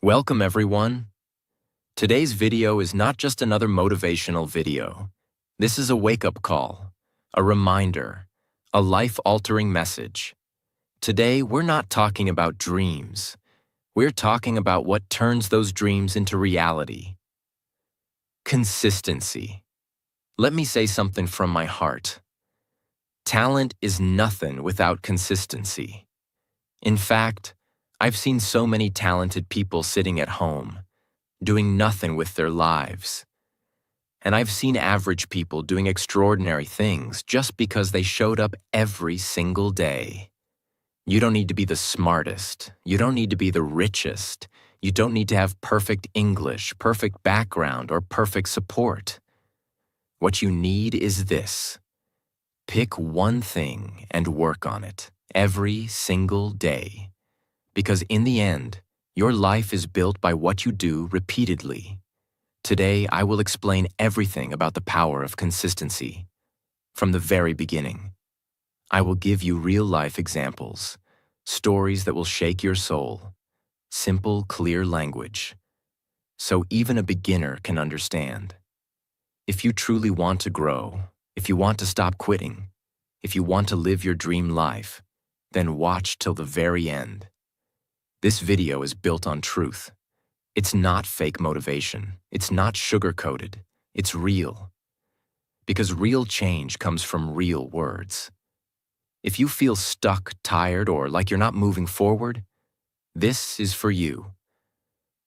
Welcome everyone. Today's video is not just another motivational video. This is a wake-up call, a reminder, a life-altering message. Today, we're not talking about dreams. We're talking about what turns those dreams into reality. Consistency. Let me say something from my heart. Talent is nothing without consistency. In fact, I've seen so many talented people sitting at home, doing nothing with their lives. And I've seen average people doing extraordinary things just because they showed up every single day. You don't need to be the smartest. You don't need to be the richest. You don't need to have perfect English, perfect background, or perfect support. What you need is this. Pick one thing and work on it every single day. Because in the end, your life is built by what you do repeatedly. Today, I will explain everything about the power of consistency. From the very beginning, I will give you real-life examples, stories that will shake your soul, simple, clear language, so even a beginner can understand. If you truly want to grow, if you want to stop quitting, if you want to live your dream life, then watch till the very end. This video is built on truth. It's not fake motivation. It's not sugar-coated. It's real. Because real change comes from real words. If you feel stuck, tired, or like you're not moving forward, this is for you.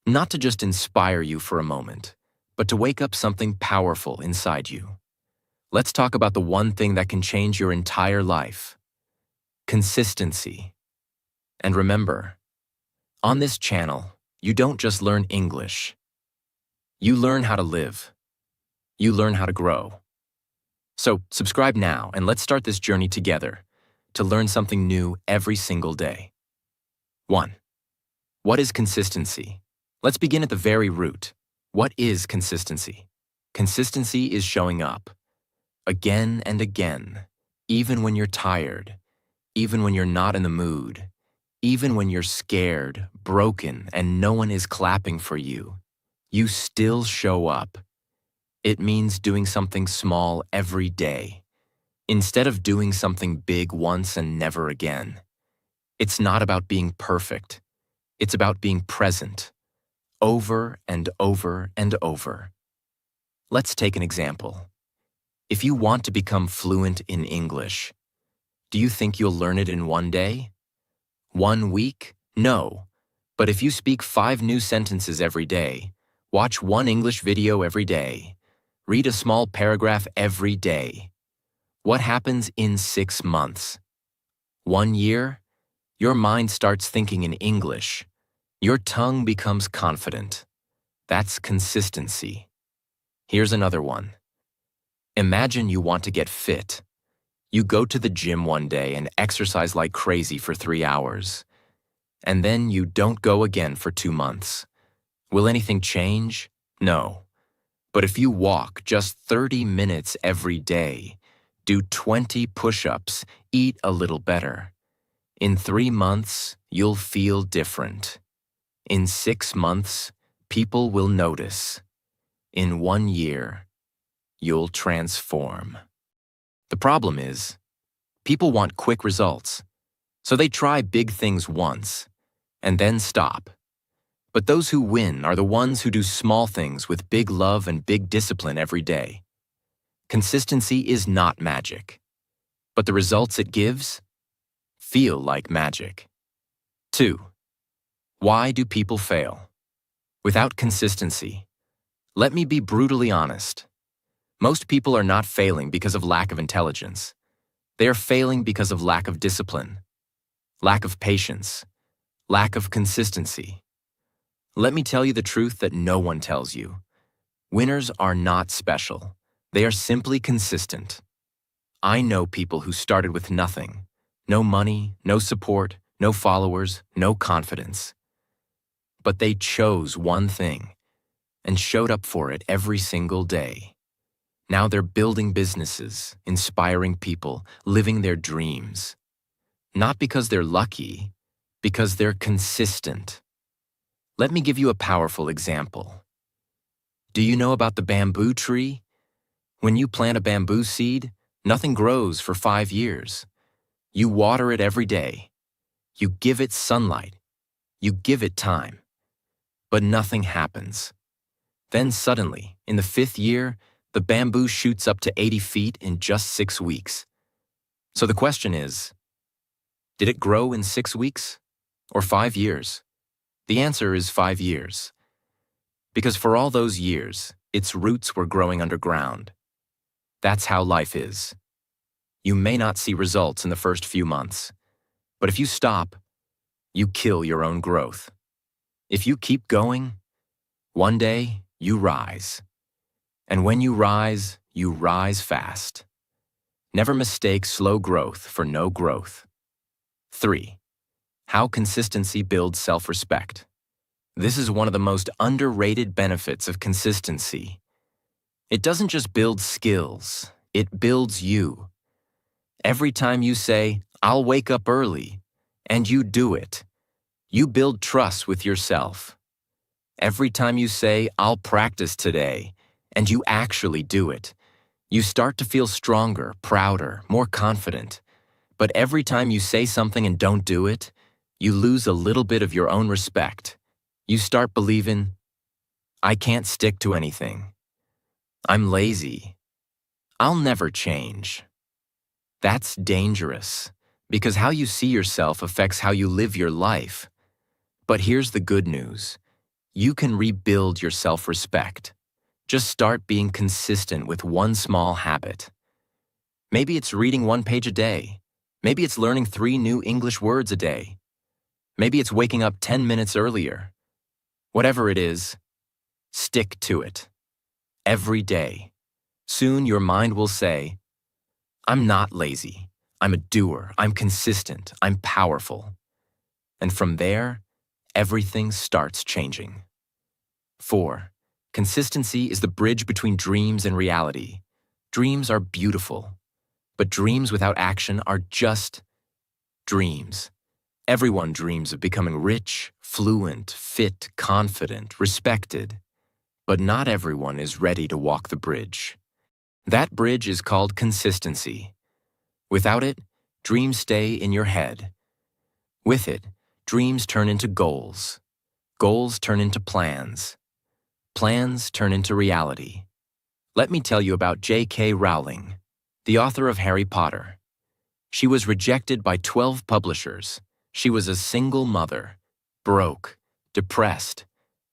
Not to just inspire you for a moment, but to wake up something powerful inside you. Let's talk about the one thing that can change your entire life. Consistency. And remember, on this channel, you don't just learn English. You learn how to live. You learn how to grow. So subscribe now and let's start this journey together to learn something new every single day. 1. What is consistency? Let's begin at the very root. What is consistency? Consistency is showing up. Again and again, even when you're tired, even when you're not in the mood, even when you're scared, broken, and no one is clapping for you, you still show up. It means doing something small every day, instead of doing something big once and never again. It's not about being perfect. It's about being present, over and over and over. Let's take an example. If you want to become fluent in English, do you think you'll learn it in one day? 1 week? No. But if you speak 5 new sentences every day, watch 1 English video every day, read a small paragraph every day, what happens in 6 months? 1 year? Your mind starts thinking in English. Your tongue becomes confident. That's consistency. Here's another one. Imagine you want to get fit. You go to the gym one day and exercise like crazy for 3 hours. And then you don't go again for 2 months. Will anything change? No. But if you walk just 30 minutes every day, do 20 push-ups, eat a little better, in 3 months, you'll feel different. In 6 months, people will notice. In 1 year, you'll transform. The problem is, people want quick results, so they try big things once, and then stop. But those who win are the ones who do small things with big love and big discipline every day. Consistency is not magic, but the results it gives feel like magic. 2. Why do people fail? Without consistency, let me be brutally honest. Most people are not failing because of lack of intelligence. They are failing because of lack of discipline, lack of patience, lack of consistency. Let me tell you the truth that no one tells you. Winners are not special. They are simply consistent. I know people who started with nothing. No money, no support, no followers, no confidence. But they chose one thing and showed up for it every single day. Now they're building businesses, inspiring people, living their dreams. Not because they're lucky, because they're consistent. Let me give you a powerful example. Do you know about the bamboo tree? When you plant a bamboo seed, nothing grows for 5 years. You water it every day. You give it sunlight. You give it time. But nothing happens. Then suddenly, in the 5th year, the bamboo shoots up to 80 feet in just 6 weeks. So the question is, did it grow in 6 weeks or 5 years? The answer is 5 years. Because for all those years, its roots were growing underground. That's how life is. You may not see results in the first few months, but if you stop, you kill your own growth. If you keep going, one day you rise. And when you rise fast. Never mistake slow growth for no growth. 3. How consistency builds self-respect. This is one of the most underrated benefits of consistency. It doesn't just build skills, it builds you. Every time you say, "I'll wake up early," and you do it, you build trust with yourself. Every time you say, "I'll practice today," and you actually do it, you start to feel stronger, prouder, more confident. But every time you say something and don't do it, you lose a little bit of your own respect. You start believing, "I can't stick to anything. I'm lazy. I'll never change." That's dangerous, because how you see yourself affects how you live your life. But here's the good news. You can rebuild your self-respect. Just start being consistent with one small habit. Maybe it's reading 1 page a day. Maybe it's learning 3 new English words a day. Maybe it's waking up 10 minutes earlier. Whatever it is, stick to it. Every day. Soon your mind will say, "I'm not lazy. I'm a doer. I'm consistent. I'm powerful." And from there, everything starts changing. 4. Consistency is the bridge between dreams and reality. Dreams are beautiful, but dreams without action are just dreams. Everyone dreams of becoming rich, fluent, fit, confident, respected. But not everyone is ready to walk the bridge. That bridge is called consistency. Without it, dreams stay in your head. With it, dreams turn into goals. Goals turn into plans. Plans turn into reality. Let me tell you about J.K. Rowling, the author of Harry Potter. She was rejected by 12 publishers. She was a single mother, broke, depressed,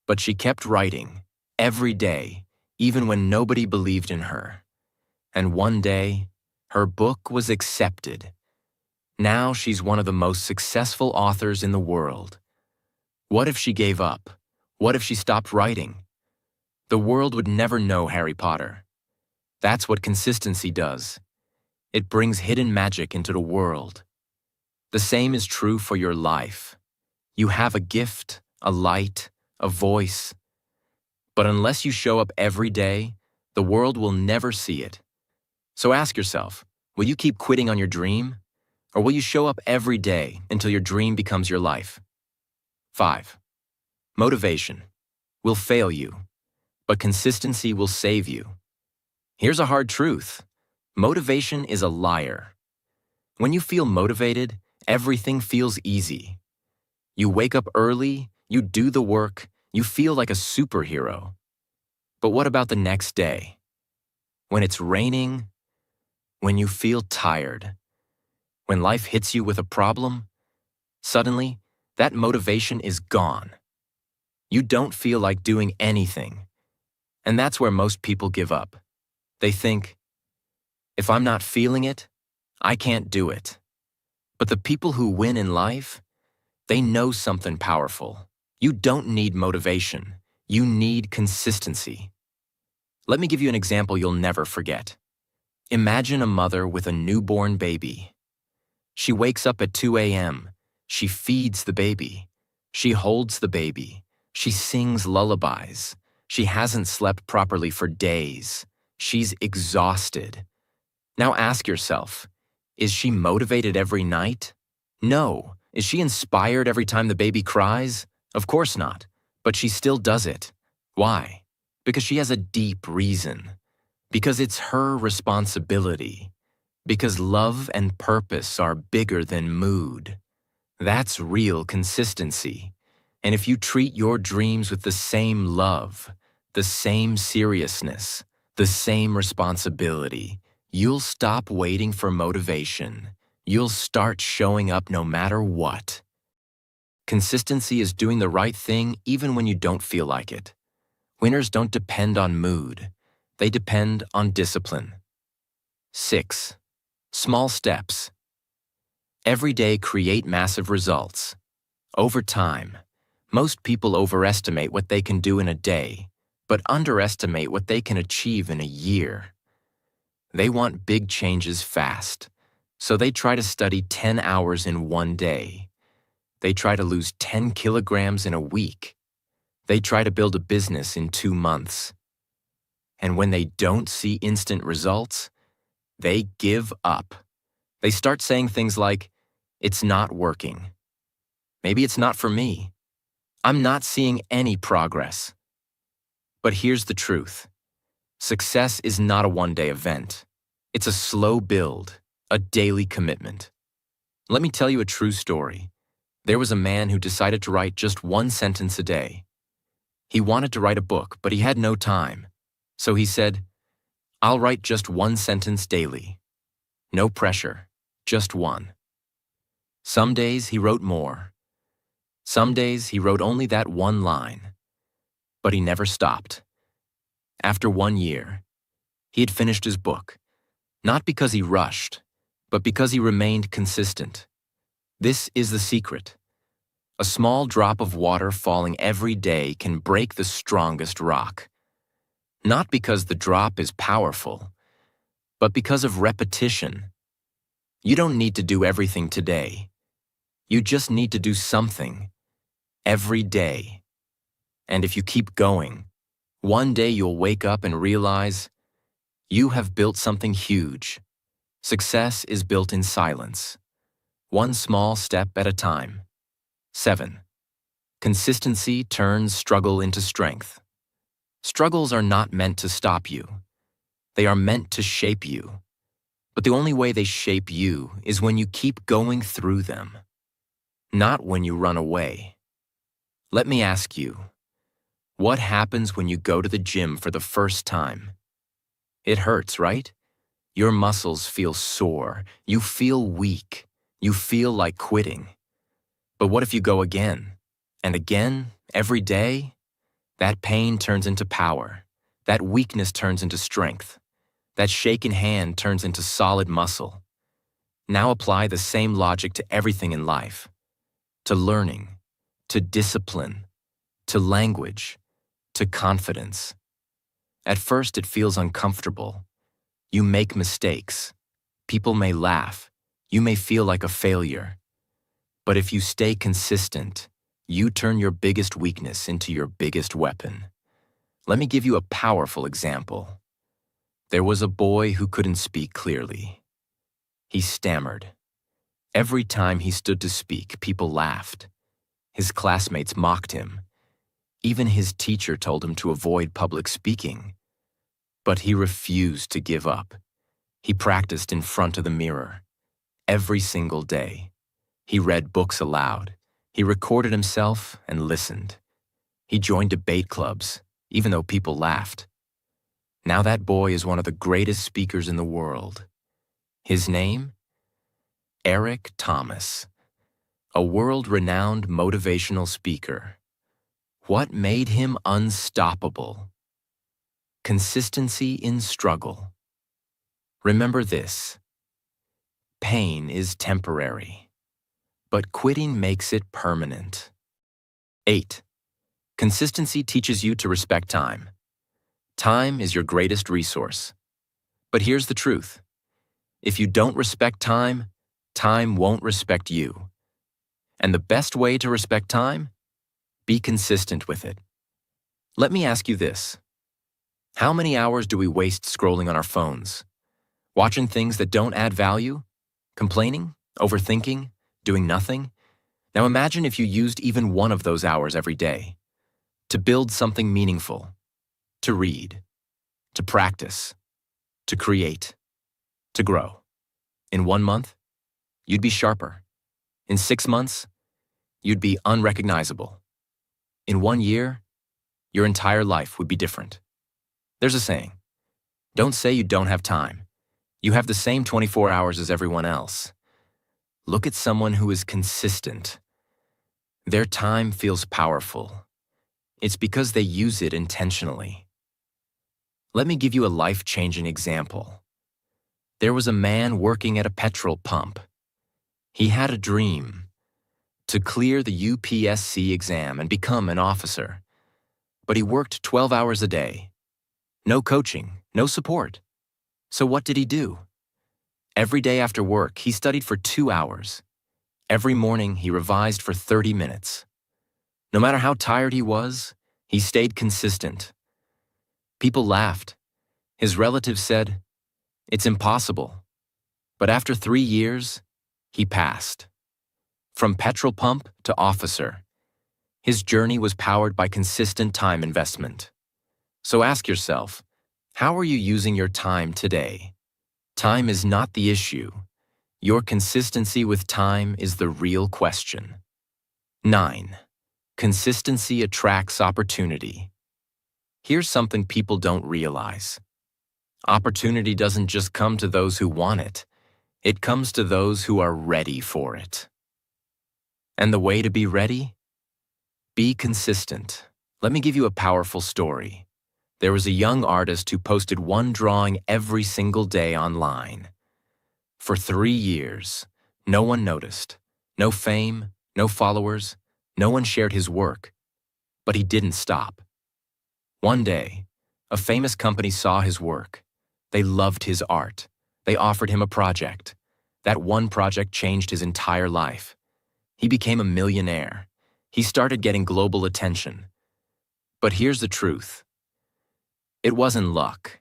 but she kept writing every day, even when nobody believed in her. And one day, her book was accepted. Now she's one of the most successful authors in the world. What if she gave up? What if she stopped writing? The world would never know Harry Potter. That's what consistency does. It brings hidden magic into the world. The same is true for your life. You have a gift, a light, a voice. But unless you show up every day, the world will never see it. So ask yourself, will you keep quitting on your dream? Or will you show up every day until your dream becomes your life? 5. Motivation will fail you, but consistency will save you. Here's a hard truth. Motivation is a liar. When you feel motivated, everything feels easy. You wake up early, you do the work, you feel like a superhero. But what about the next day? When it's raining? When you feel tired? When life hits you with a problem? Suddenly, that motivation is gone. You don't feel like doing anything. And that's where most people give up. They think, if I'm not feeling it, I can't do it. But the people who win in life, they know something powerful. You don't need motivation. You need consistency. Let me give you an example you'll never forget. Imagine a mother with a newborn baby. She wakes up at 2 a.m. She feeds the baby. She holds the baby. She sings lullabies. She hasn't slept properly for days. She's exhausted. Now ask yourself, is she motivated every night? No. Is she inspired every time the baby cries? Of course not. But she still does it. Why? Because she has a deep reason. Because it's her responsibility. Because love and purpose are bigger than mood. That's real consistency. And if you treat your dreams with the same love, the same seriousness, the same responsibility, you'll stop waiting for motivation. You'll start showing up no matter what. Consistency is doing the right thing even when you don't feel like it. Winners don't depend on mood. They depend on discipline. 6. Small steps. Every day create massive results. Over time, most people overestimate what they can do in a day, but underestimate what they can achieve in a year. They want big changes fast, so they try to study 10 hours in one day. They try to lose 10 kilograms in a week. They try to build a business in 2 months. And when they don't see instant results, they give up. They start saying things like, "It's not working. Maybe it's not for me. I'm not seeing any progress." But here's the truth. Success is not a one-day event. It's a slow build, a daily commitment. Let me tell you a true story. There was a man who decided to write just one sentence a day. He wanted to write a book, but he had no time. So he said, "I'll write just one sentence daily. No pressure, just one." Some days he wrote more. Some days he wrote only that one line. But he never stopped. After 1 year, he had finished his book, not because he rushed, but because he remained consistent. This is the secret. A small drop of water falling every day can break the strongest rock. Not because the drop is powerful, but because of repetition. You don't need to do everything today. You just need to do something every day. And if you keep going, one day you'll wake up and realize you have built something huge. Success is built in silence, one small step at a time. 7. Consistency turns struggle into strength. Struggles are not meant to stop you. They are meant to shape you. But the only way they shape you is when you keep going through them, not when you run away. Let me ask you, what happens when you go to the gym for the first time? It hurts, right? Your muscles feel sore. You feel weak. You feel like quitting. But what if you go again and again, every day? That pain turns into power. That weakness turns into strength. That shaken hand turns into solid muscle. Now apply the same logic to everything in life. To learning, to discipline, to language, to confidence. At first it feels uncomfortable. You make mistakes. People may laugh. You may feel like a failure. But if you stay consistent, you turn your biggest weakness into your biggest weapon. Let me give you a powerful example. There was a boy who couldn't speak clearly. He stammered. Every time he stood to speak, people laughed. His classmates mocked him. Even his teacher told him to avoid public speaking. But he refused to give up. He practiced in front of the mirror. Every single day. He read books aloud. He recorded himself and listened. He joined debate clubs, even though people laughed. Now that boy is one of the greatest speakers in the world. His name? Eric Thomas, a world-renowned motivational speaker. What made him unstoppable? Consistency in struggle. Remember this. Pain is temporary, but quitting makes it permanent. 8. Consistency teaches you to respect time. Time is your greatest resource. But here's the truth. If you don't respect time, time won't respect you. And the best way to respect time? Be consistent with it. Let me ask you this. How many hours do we waste scrolling on our phones? Watching things that don't add value? Complaining? Overthinking? Doing nothing? Now imagine if you used even one of those hours every day. to build something meaningful, to read, to practice, to create, to grow. In 1 month, you'd be sharper. In 6 months, you'd be unrecognizable. In 1 year, your entire life would be different. There's a saying, don't say you don't have time. You have the same 24 hours as everyone else. Look at someone who is consistent. Their time feels powerful. It's because they use it intentionally. Let me give you a life-changing example. There was a man working at a petrol pump. He had a dream to clear the UPSC exam and become an officer. But he worked 12 hours a day. No coaching, no support. So what did he do? Every day after work, he studied for 2 hours. Every morning, he revised for 30 minutes. No matter how tired he was, he stayed consistent. People laughed. His relatives said, "It's impossible." But after 3 years, he passed. From petrol pump to officer, his journey was powered by consistent time investment. So ask yourself, how are you using your time today? Time is not the issue. Your consistency with time is the real question. 9. Consistency attracts opportunity. Here's something people don't realize. Opportunity doesn't just come to those who want it. It comes to those who are ready for it. And the way to be ready? Be consistent. Let me give you a powerful story. There was a young artist who posted one drawing every single day online. For 3 years, no one noticed. No fame, no followers, no one shared his work. But he didn't stop. One day, a famous company saw his work. They loved his art. They offered him a project. That one project changed his entire life. He became a millionaire. He started getting global attention. But here's the truth. It wasn't luck.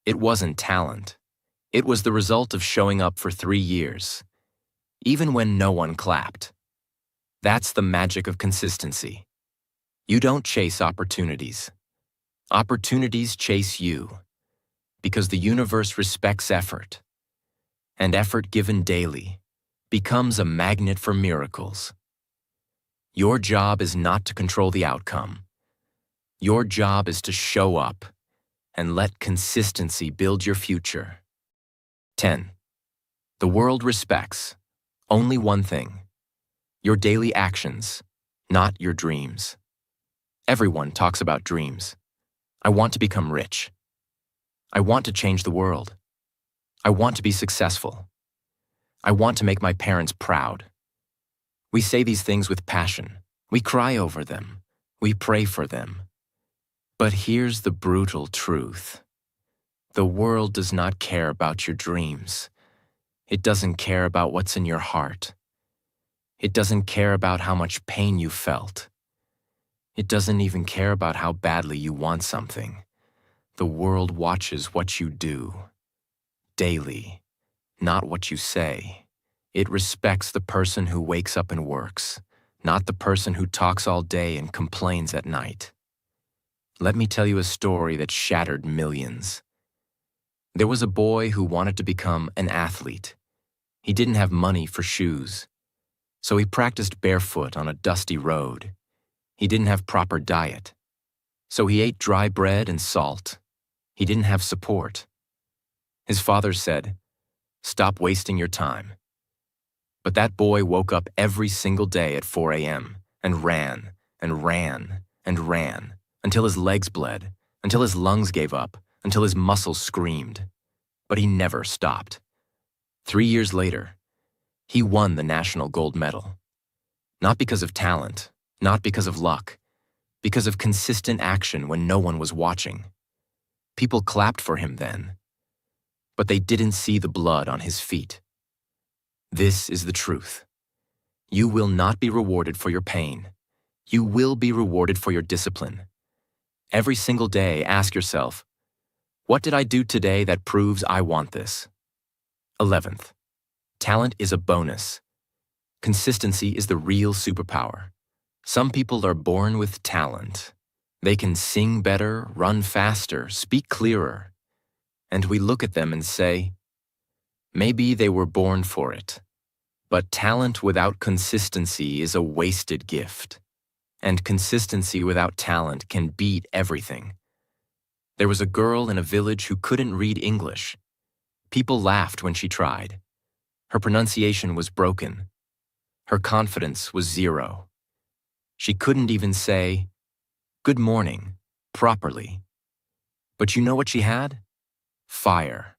It wasn't talent. It was the result of showing up for 3 years, even when no one clapped. That's the magic of consistency. You don't chase opportunities. Opportunities chase you, because the universe respects effort, and effort given daily becomes a magnet for miracles. Your job is not to control the outcome. Your job is to show up and let consistency build your future. 10. The world respects only one thing: your daily actions, not your dreams. Everyone talks about dreams. I want to become rich. I want to change the world. I want to be successful. I want to make my parents proud. We say these things with passion. We cry over them. We pray for them. But here's the brutal truth. The world does not care about your dreams. It doesn't care about what's in your heart. It doesn't care about how much pain you felt. It doesn't even care about how badly you want something. The world watches what you do daily, not what you say. It respects the person who wakes up and works, not the person who talks all day and complains at night. Let me tell you a story that shattered millions. There was a boy who wanted to become an athlete. He didn't have money for shoes, so he practiced barefoot on a dusty road. He didn't have proper diet, so he ate dry bread and salt. He didn't have support. His father said, "Stop wasting your time." But that boy woke up every single day at 4 a.m. and ran and ran and ran until his legs bled, until his lungs gave up, until his muscles screamed. But he never stopped. 3 years later, he won the national gold medal. Not because of talent, not because of luck, because of consistent action when no one was watching. People clapped for him then, but they didn't see the blood on his feet. This is the truth. You will not be rewarded for your pain. You will be rewarded for your discipline. Every single day, ask yourself, what did I do today that proves I want this? 11th, talent is a bonus. Consistency is the real superpower. Some people are born with talent. They can sing better, run faster, speak clearer. And we look at them and say, maybe they were born for it. But talent without consistency is a wasted gift. And consistency without talent can beat everything. There was a girl in a village who couldn't read English. People laughed when she tried. Her pronunciation was broken. Her confidence was zero. She couldn't even say, "Good morning," properly. But you know what she had? Fire.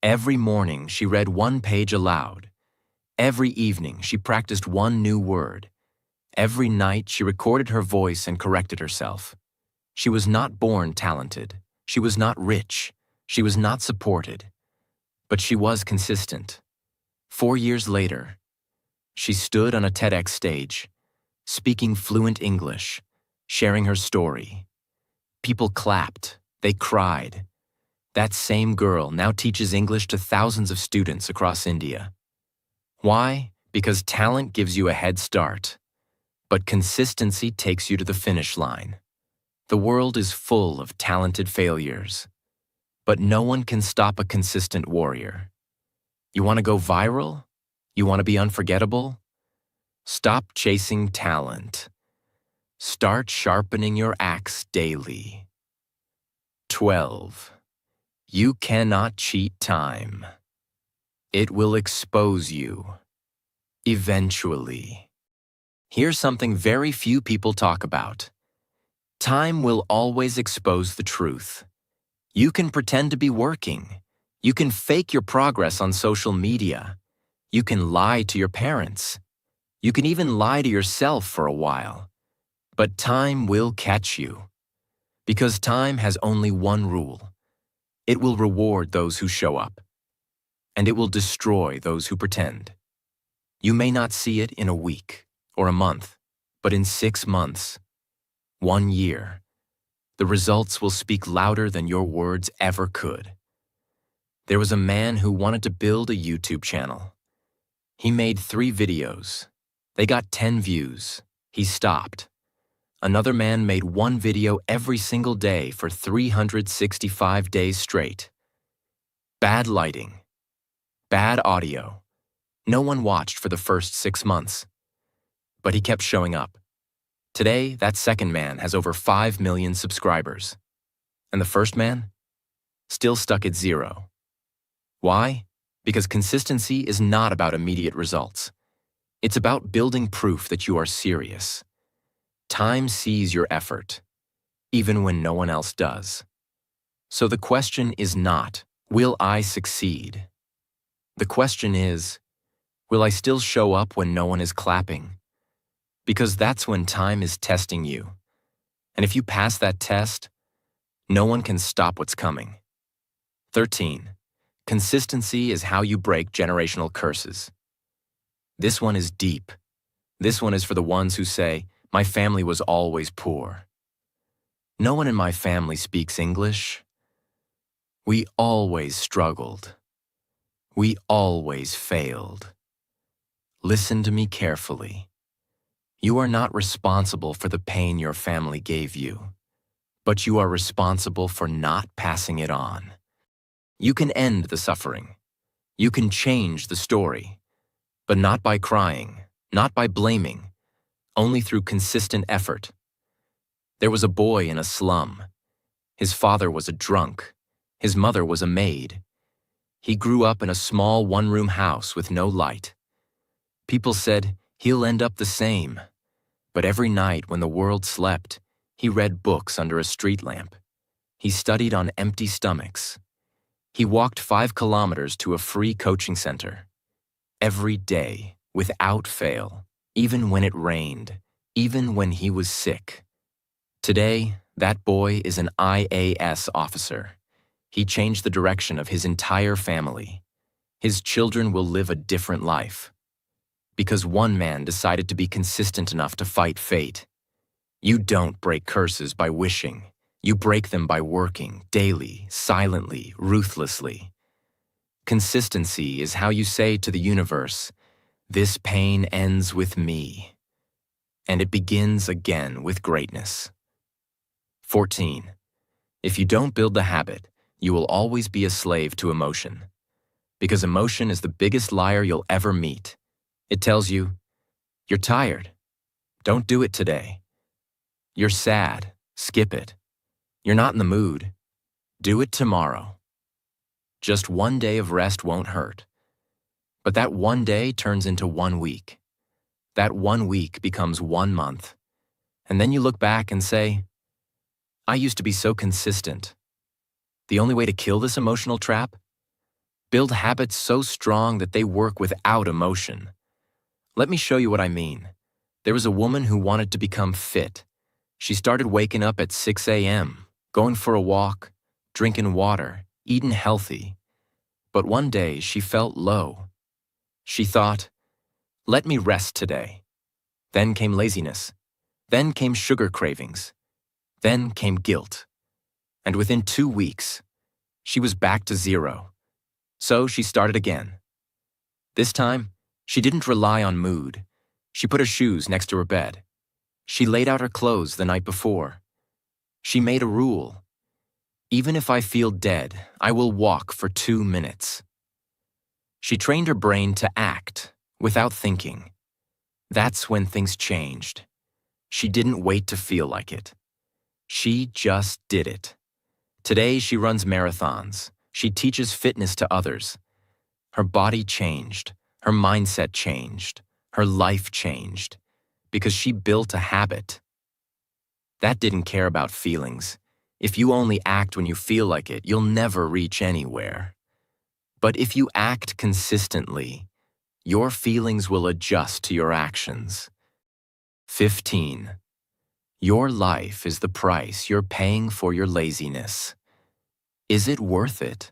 Every morning she read one page aloud. Every evening she practiced one new word. Every night she recorded her voice and corrected herself. She was not born talented. She was not rich. She was not supported. But she was consistent. 4 years later, she stood on a TEDx stage, speaking fluent English, sharing her story. People clapped. They cried. That same girl now teaches English to thousands of students across India. Why? Because talent gives you a head start, but consistency takes you to the finish line. The world is full of talented failures, but no one can stop a consistent warrior. You want to go viral? You want to be unforgettable? Stop chasing talent. Start sharpening your axe daily. 12. You cannot cheat time. It will expose you. Eventually. Here's something very few people talk about. Time will always expose the truth. You can pretend to be working. You can fake your progress on social media. You can lie to your parents. You can even lie to yourself for a while. But time will catch you. Because time has only one rule. It will reward those who show up. And it will destroy those who pretend. You may not see it in a week or a month, but in 6 months, 1 year, the results will speak louder than your words ever could. There was a man who wanted to build a YouTube channel. He made 3 videos. They got 10 views. He stopped. Another man made 1 video every single day for 365 days straight. Bad lighting. Bad audio. No one watched for the first 6 months. But he kept showing up. Today, that second man has over 5 million subscribers. And the first man? Still stuck at 0. Why? Because consistency is not about immediate results. It's about building proof that you are serious. Time sees your effort, even when no one else does. So the question is not, will I succeed? The question is, will I still show up when no one is clapping? Because that's when time is testing you. And if you pass that test, no one can stop what's coming. 13. Consistency is how you break generational curses. This one is deep. This one is for the ones who say, my family was always poor. No one in my family speaks English. We always struggled. We always failed. Listen to me carefully. You are not responsible for the pain your family gave you, but you are responsible for not passing it on. You can end the suffering. You can change the story, but not by crying, not by blaming, only through consistent effort. There was a boy in a slum. His father was a drunk. His mother was a maid. He grew up in a small one-room house with no light. People said, he'll end up the same. But every night when the world slept, he read books under a street lamp. He studied on empty stomachs. He walked 5 kilometers to a free coaching center. Every day, without fail, even when it rained, even when he was sick. Today, that boy is an IAS officer. He changed the direction of his entire family. His children will live a different life. Because one man decided to be consistent enough to fight fate. You don't break curses by wishing. You break them by working, daily, silently, ruthlessly. Consistency is how you say to the universe, this pain ends with me. And it begins again with greatness. 14. If you don't build the habit, you will always be a slave to emotion. Because emotion is the biggest liar you'll ever meet. It tells you, you're tired. Don't do it today. You're sad. Skip it. You're not in the mood. Do it tomorrow. Just one day of rest won't hurt. But that one day turns into 1 week. That 1 week becomes 1 month. And then you look back and say, I used to be so consistent. The only way to kill this emotional trap? Build habits so strong that they work without emotion. Let me show you what I mean. There was a woman who wanted to become fit. She started waking up at 6 a.m., going for a walk, drinking water, eating healthy. But one day she felt low. She thought, let me rest today. Then came laziness. Then came sugar cravings. Then came guilt. And within 2 weeks, she was back to zero. So she started again. This time, she didn't rely on mood. She put her shoes next to her bed. She laid out her clothes the night before. She made a rule. Even if I feel dead, I will walk for 2 minutes. She trained her brain to act without thinking. That's when things changed. She didn't wait to feel like it. She just did it. Today she runs marathons. She teaches fitness to others. Her body changed. Her mindset changed. Her life changed. Because she built a habit. That didn't care about feelings. If you only act when you feel like it, you'll never reach anywhere. But if you act consistently, your feelings will adjust to your actions. 15. Your life is the price you're paying for your laziness. Is it worth it?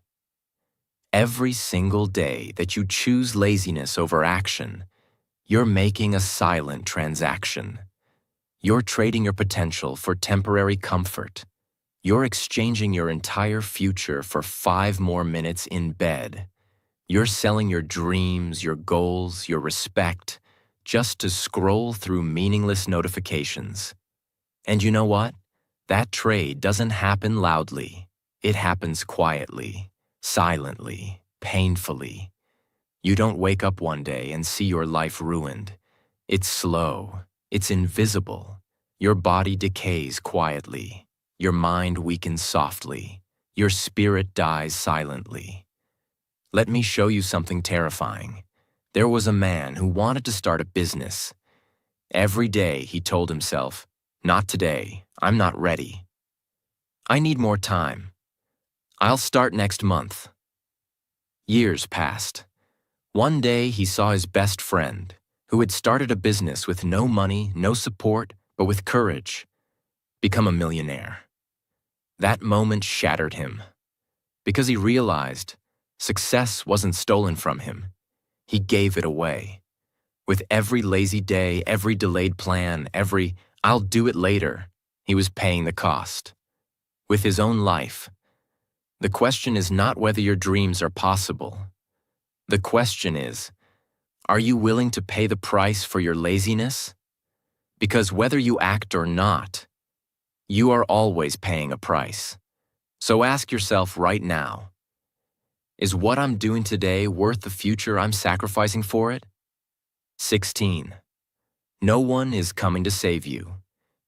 Every single day that you choose laziness over action, you're making a silent transaction. You're trading your potential for temporary comfort. You're exchanging your entire future for 5 more minutes in bed. You're selling your dreams, your goals, your respect, just to scroll through meaningless notifications. And you know what? That trade doesn't happen loudly. It happens quietly, silently, painfully. You don't wake up one day and see your life ruined. It's slow. It's invisible. Your body decays quietly. Your mind weakens softly. Your spirit dies silently. Let me show you something terrifying. There was a man who wanted to start a business. Every day he told himself, not today, I'm not ready. I need more time. I'll start next month. Years passed. One day he saw his best friend, who had started a business with no money, no support, but with courage, become a millionaire. That moment shattered him, because he realized success wasn't stolen from him. He gave it away. With every lazy day, every delayed plan, every I'll do it later, he was paying the cost. With his own life. The question is not whether your dreams are possible. The question is, are you willing to pay the price for your laziness? Because whether you act or not, you are always paying a price. So ask yourself right now, is what I'm doing today worth the future I'm sacrificing for it? 16. No one is coming to save you.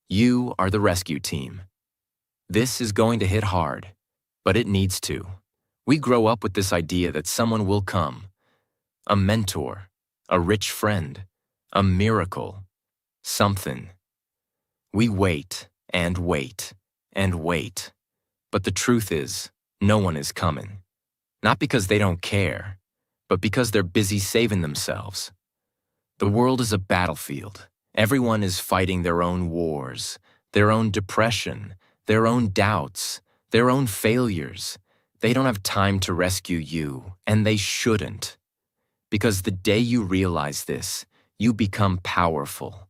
You are the rescue team. This is going to hit hard, but it needs to. We grow up with this idea that someone will come. A mentor, a rich friend, a miracle, something. We wait and wait and wait. But the truth is, no one is coming. Not because they don't care, but because they're busy saving themselves. The world is a battlefield. Everyone is fighting their own wars, their own depression, their own doubts, their own failures. They don't have time to rescue you, and they shouldn't. Because the day you realize this, you become powerful.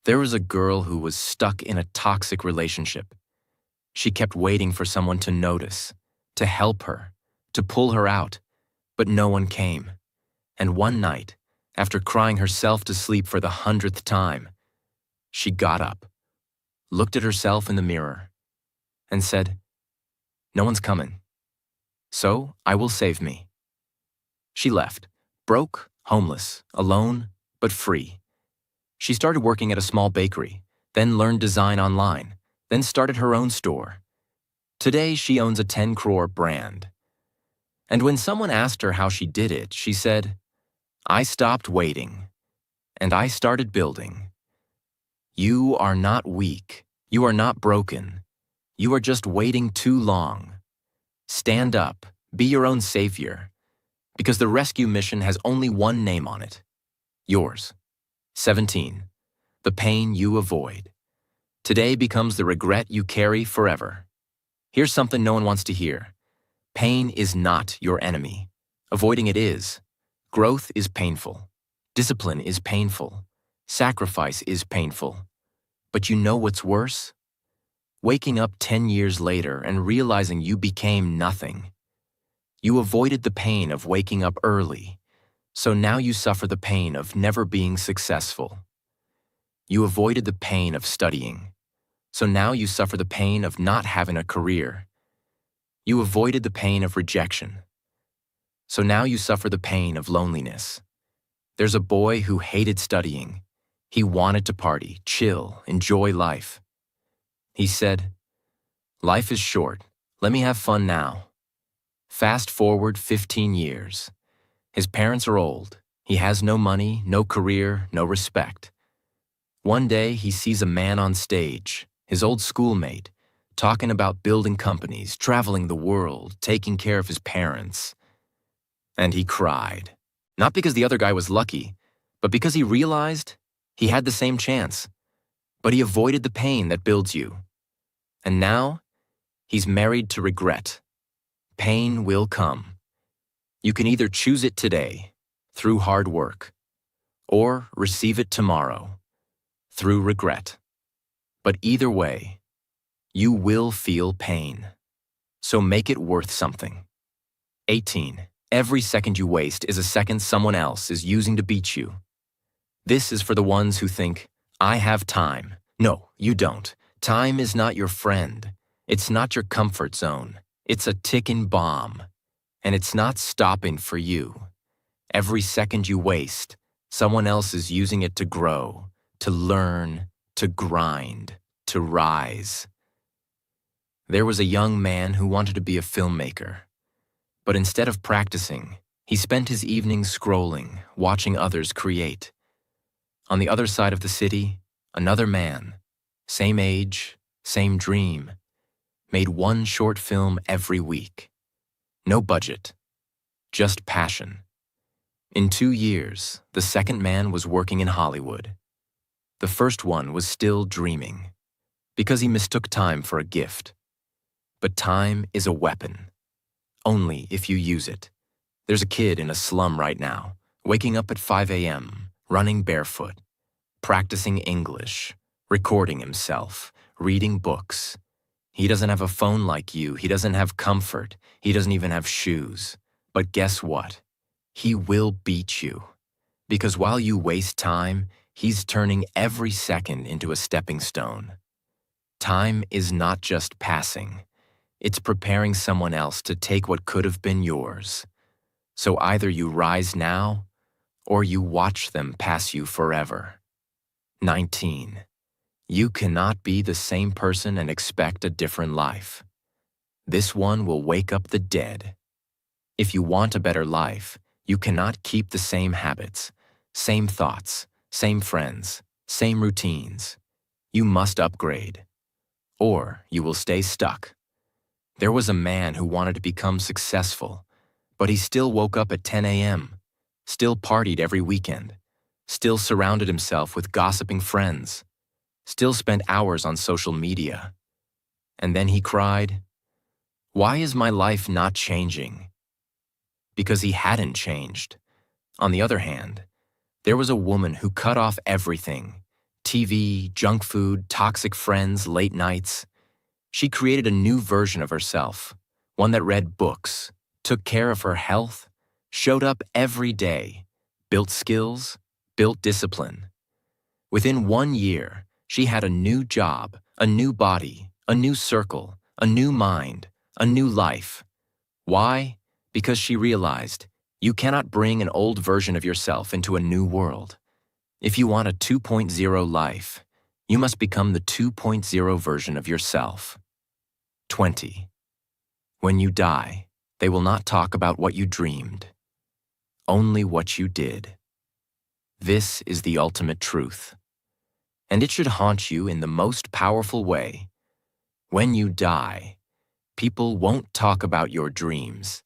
There was a girl who was stuck in a toxic relationship. She kept waiting for someone to notice, to help her, to pull her out, but no one came. And one night, after crying herself to sleep for the 100th time, she got up, looked at herself in the mirror, and said, "No one's coming, so I will save me." She left, broke, homeless, alone, but free. She started working at a small bakery, then learned design online, then started her own store. Today, she owns a 10 crore brand. And when someone asked her how she did it, she said, "I stopped waiting, and I started building." You are not weak. You are not broken. You are just waiting too long. Stand up. Be your own savior. Because the rescue mission has only one name on it. Yours. 17. The pain you avoid. Today becomes the regret you carry forever. Here's something no one wants to hear. Pain is not your enemy. Avoiding it is. Growth is painful. Discipline is painful. Sacrifice is painful. But you know what's worse? Waking up 10 years later and realizing you became nothing. You avoided the pain of waking up early, so now you suffer the pain of never being successful. You avoided the pain of studying, so now you suffer the pain of not having a career. You avoided the pain of rejection, so now you suffer the pain of loneliness. There's a boy who hated studying. He wanted to party, chill, enjoy life. He said, "Life is short. Let me have fun now." Fast forward 15 years. His parents are old. He has no money, no career, no respect. One day, he sees a man on stage, his old schoolmate, talking about building companies, traveling the world, taking care of his parents. And he cried. Not because the other guy was lucky, but because he realized he had the same chance. But he avoided the pain that builds you. And now, he's married to regret. Pain will come. You can either choose it today, through hard work, or receive it tomorrow, through regret. But either way, you will feel pain. So make it worth something. 18. Every second you waste is a second someone else is using to beat you. This is for the ones who think, "I have time." No, you don't. Time is not your friend. It's not your comfort zone. It's a ticking bomb. And it's not stopping for you. Every second you waste, someone else is using it to grow, to learn, to grind, to rise. There was a young man who wanted to be a filmmaker. But instead of practicing, he spent his evenings scrolling, watching others create. On the other side of the city, another man, same age, same dream, made one short film every week. No budget, just passion. In 2 years, the second man was working in Hollywood. The first one was still dreaming, because he mistook time for a gift. But time is a weapon, only if you use it. There's a kid in a slum right now, waking up at 5 a.m., running barefoot, practicing English, recording himself, reading books. He doesn't have a phone like you. He doesn't have comfort. He doesn't even have shoes. But guess what? He will beat you. Because while you waste time, he's turning every second into a stepping stone. Time is not just passing. It's preparing someone else to take what could have been yours. So either you rise now, or you watch them pass you forever. 19. You cannot be the same person and expect a different life. This one will wake up the dead. If you want a better life, you cannot keep the same habits, same thoughts, same friends, same routines. You must upgrade, or you will stay stuck. There was a man who wanted to become successful, but he still woke up at 10 a.m., still partied every weekend, still surrounded himself with gossiping friends, still spent hours on social media. And then he cried, "Why is my life not changing?" Because he hadn't changed. On the other hand, there was a woman who cut off everything: TV, junk food, toxic friends, late nights. She created a new version of herself, one that read books, took care of her health, showed up every day, built skills, built discipline. Within 1 year, she had a new job, A new body, a new circle, a new mind, a new life. Why? Because she realized you cannot bring an old version of yourself into a new world. If you want a 2.0 life, you must become the 2.0 version of yourself. 20. When you die, they will not talk about what you dreamed, only what you did. This is the ultimate truth, and it should haunt you in the most powerful way. When you die, people won't talk about your dreams.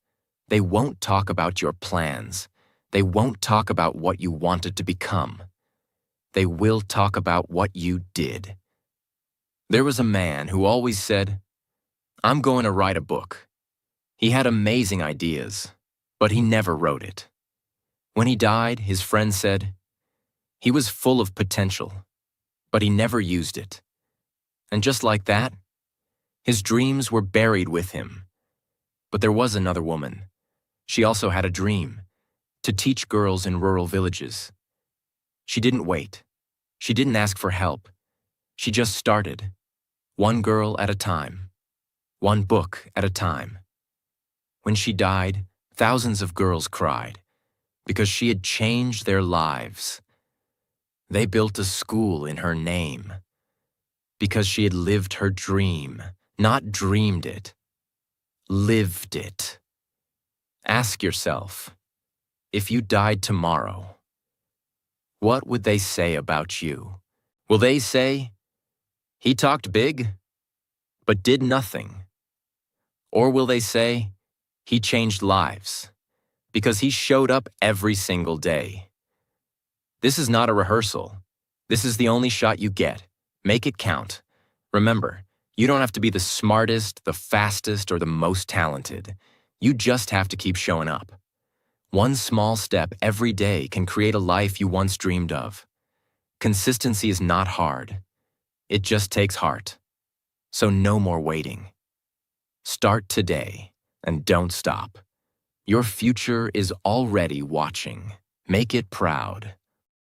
They won't talk about your plans. They won't talk about what you wanted to become. They will talk about what you did. There was a man who always said, "I'm going to write a book." He had amazing ideas, but he never wrote it. When he died, his friends said, he was full of potential, but he never used it. And just like that, his dreams were buried with him. But there was another woman. She also had a dream, to teach girls in rural villages. She didn't wait. She didn't ask for help. She just started, one girl at a time, one book at a time. When she died, thousands of girls cried because she had changed their lives. They built a school in her name because she had lived her dream, not dreamed it, lived it. Ask yourself, if you died tomorrow, what would they say about you? Will they say, he talked big, but did nothing? Or will they say, he changed lives, because he showed up every single day? This is not a rehearsal. This is the only shot you get. Make it count. Remember, you don't have to be the smartest, the fastest, or the most talented. You just have to keep showing up. One small step every day can create a life you once dreamed of. Consistency is not hard. It just takes heart. So no more waiting. Start today and don't stop. Your future is already watching. Make it proud.